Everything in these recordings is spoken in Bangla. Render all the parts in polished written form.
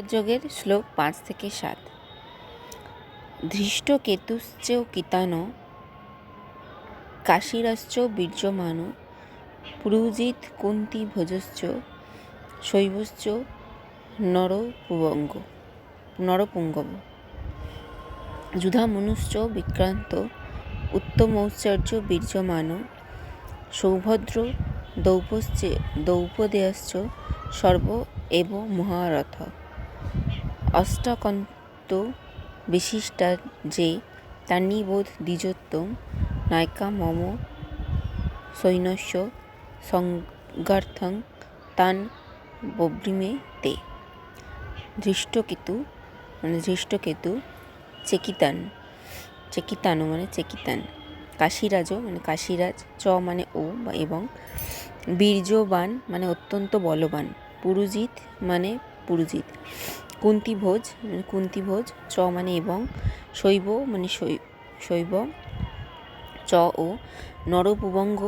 যোগের শ্লোক 5 থেকে 7। ধৃষ্টকেতুশ্চ কিতানো কাশীরাশ্চ বীর্যমানো পুরুজিৎ কুন্তীভোজশ্চ শৈবশ্চ নরপুঙ্গব যুধামনুশ্চ বিক্রান্ত উত্তমৌশ্চর্য বীর্যমানো সৌভদ্র দ্রৌপদেয়শ্চ সর্ব এব মহারথ অষ্টাকন্ত বিশিষ্টা যে তান্নিবোধ দ্বিজোত্তম নায়িকা মম সৈন্যস্য সংগার্থং তান বব্রিমে তে। ধৃষ্টকেতু চেকিতানো চেকিতান, কাশীরাজ কাশীরাজ, চ ও এবং, বীর্যবান অত্যন্ত বলবান, পুরুজিৎ পুরুজিৎ, কুন্তীভোজ চ এবং, শৈব শৈব চ ও, নরপুবঙ্গ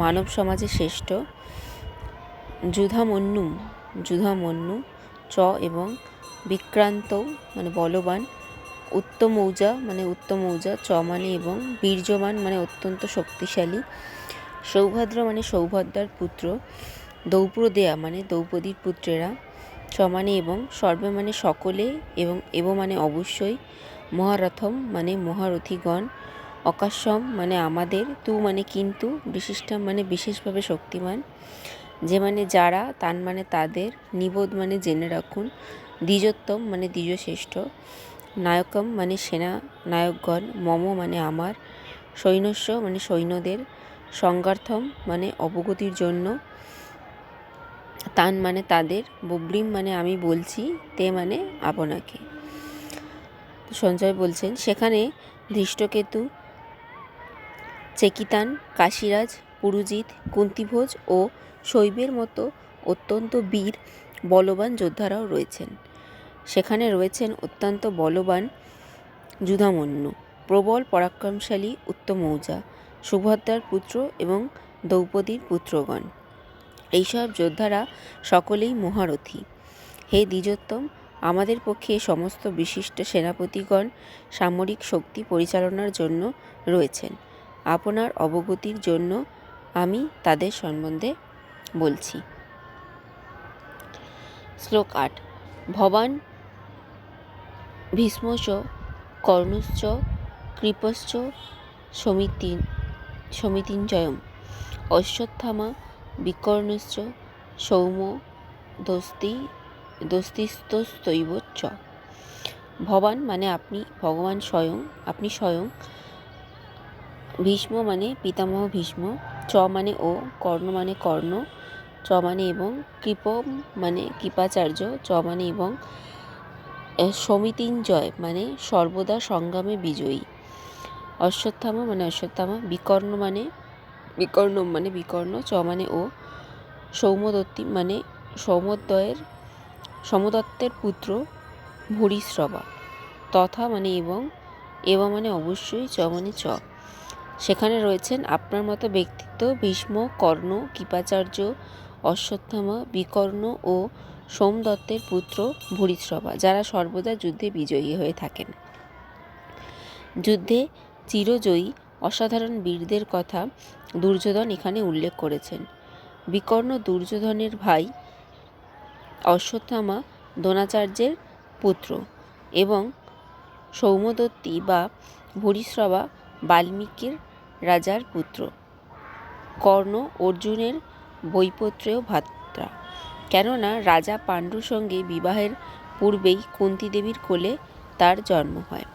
মানব সমাজে শ্রেষ্ঠ, যুধামন্যু চ এবং, বিক্রান্ত বলবান, উত্তমৌজা উত্তমৌজা চ এবং, বীর্যমান অত্যন্ত শক্তিশালী, সৌভদ্র সৌভদ্রার পুত্র, দ্রৌপদেয়া দ্রৌপদীর পুত্রেরা, চ এবং, সর্বে সকলে এবং অবশ্যই, মহারথম মহারথীগণ, অকাশ্যম আমাদের, তু কিন্তু, বিশিষ্টাম বিশেষভাবে শক্তিমান, যে যারা, তান তাদের, নিবোধ জেনে রাখুন, দ্বিজোত্তম দ্বিজশ্রেষ্ঠ, নায়কম সেনা নায়কগণ, মম আমার, সৈন্যস্য সৈন্যদের, সংগার্থম অবগতির জন্য, তান তাদের, বব্রিম আমি বলছি, তে আপনাকে। সঞ্জয় বলছেন, সেখানে ধৃষ্টকেতু, চেকিতান, কাশীরাজ, পুরুজিৎ, কুন্তীভোজ ও শৈবের মতো অত্যন্ত বীর বলবান যোদ্ধারাও রয়েছেন। সেখানে রয়েছেন অত্যন্ত বলবান যুধামন্যু, প্রবল পরাক্রমশালী উত্তমৌজা, সুভদ্রার পুত্র এবং দ্রৌপদীর পুত্রগণ। এইসব যোদ্ধারা সকলেই মহারথী। হে দ্বিজোত্তম, আমাদের পক্ষে সমস্ত বিশিষ্ট সেনাপতিগণ সামরিক শক্তি পরিচালনার জন্য রয়েছেন। আপনার অবগতির জন্য আমি তাদের সম্বন্ধে বলছি। শ্লোক 8। ভবান ভীষ্মশ্চ কর্ণশ্চ কৃপশ্চ সমিতিঞ্জয়ম অশ্বত্থামা বিকর্ণশ্চ সৌম দস্তিস্তৈব চ। ভবান আপনি, ভগবান স্বয়ং, আপনি স্বয়ং, ভীষ্ম পিতামহ ভীষ্ম, চ ও, কর্ণ কর্ণ, চ এবং, কৃপ কৃপাচার্য, চ এবং, সমিতিঞ্জয় সর্বদা সংগ্রামে বিজয়ী, অশ্বত্থামা অশ্বত্থামা, বিকর্ণ বিকর্ণ, চ ও, সৌমদত্তী সমদত্তের পুত্র, ভূরিশ্রবা, তথা এবং অবশ্যই, চ চ। সেখানে রয়েছেন আপনার মতো ব্যক্তিত্ব ভীষ্ম, কর্ণ, কৃপাচার্য, অশ্বত্থামা, বিকর্ণ ও সোমদত্তের পুত্র ভূরিশ্রবা, যারা সর্বদা যুদ্ধে বিজয়ী হয়ে থাকেন। যুদ্ধে চিরজয়ী অসাধারণ বীরদের কথা দুর্যোধন এখানে উল্লেখ করেছেন। বিকর্ণ দুর্যোধনের ভাই, অশ্বত্থামা দ্রোণাচার্যের পুত্র এবং সৌমদত্তী বা ভূরিশ্রবা বাল্মীকির রাজার পুত্র। কর্ণ অর্জুনের বৈপত্রেয় ভ্রাতা, কেননা রাজা পাণ্ডুর সঙ্গে বিবাহের পূর্বেই কুন্তী দেবীর কোলে তার জন্ম হয়।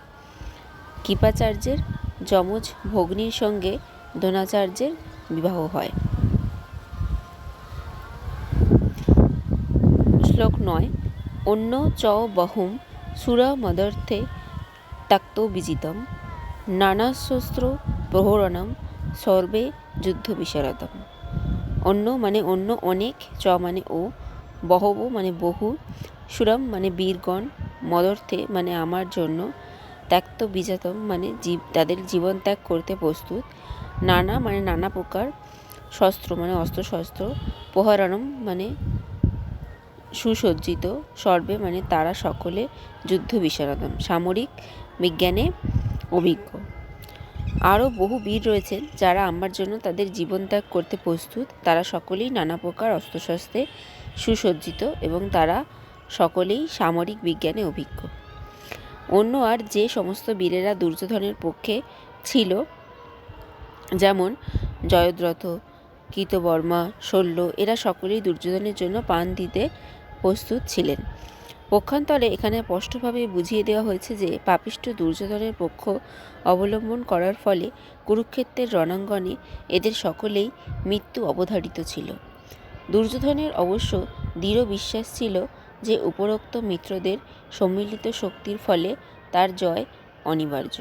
কৃপাচার্যের যমজ ভগ্নীর সঙ্গে দ্রোণাচার্যের বিবাহ হয়। শ্লোক 9। অন্য চ বহুম সুরমদর্থে ত্যক্তো বিজিতম নানাশস্ত্র প্রহরণম সর্বে যুদ্ধ বিশারদম। অন্য অন্য অনেক, চ ও, বহব বহু, সুরম বীরগণ, মদর্থে আমার জন্য, ত্যক্ত বিজাতম তাদের জীবন ত্যাগ করতে প্রস্তুত, নানা নানা প্রকার, শস্ত্র অস্ত্রশস্ত্র, প্রহরণম সুসজ্জিত, সর্বে মানে তারা সকলে যুদ্ধ বিশারদম, সামরিক বিজ্ঞানে অভিজ্ঞ। আরও বহু বীর রয়েছেন যারা আমার জন্য তাদের জীবন ত্যাগ করতে প্রস্তুত। তারা সকলেই নানা প্রকার অস্ত্রশস্ত্রে সুসজ্জিত এবং তারা সকলেই সামরিক বিজ্ঞানে অভিজ্ঞ। অন্য আর যে সমস্ত বীরেরা দুর্যোধনের পক্ষে ছিল, যেমন জয়দ্রথ, কৃতবর্মা, শল্য, এরা সকলেই দুর্যোধনের জন্য প্রাণ দিতে প্রস্তুত ছিলেন। পক্ষান্তরে এখানে স্পষ্টভাবে বুঝিয়ে দেওয়া হয়েছে যে পাপিষ্ঠ দুর্যোধনের পক্ষ অবলম্বন করার ফলে কুরুক্ষেত্রের রণাঙ্গনে এদের সকলেই মৃত্যু অবধারিত ছিল। দুর্যোধনের অবশ্য দৃঢ় বিশ্বাস ছিল যে উপরোক্ত মিত্রদের সম্মিলিত শক্তির ফলে তার জয় অনিবার্য।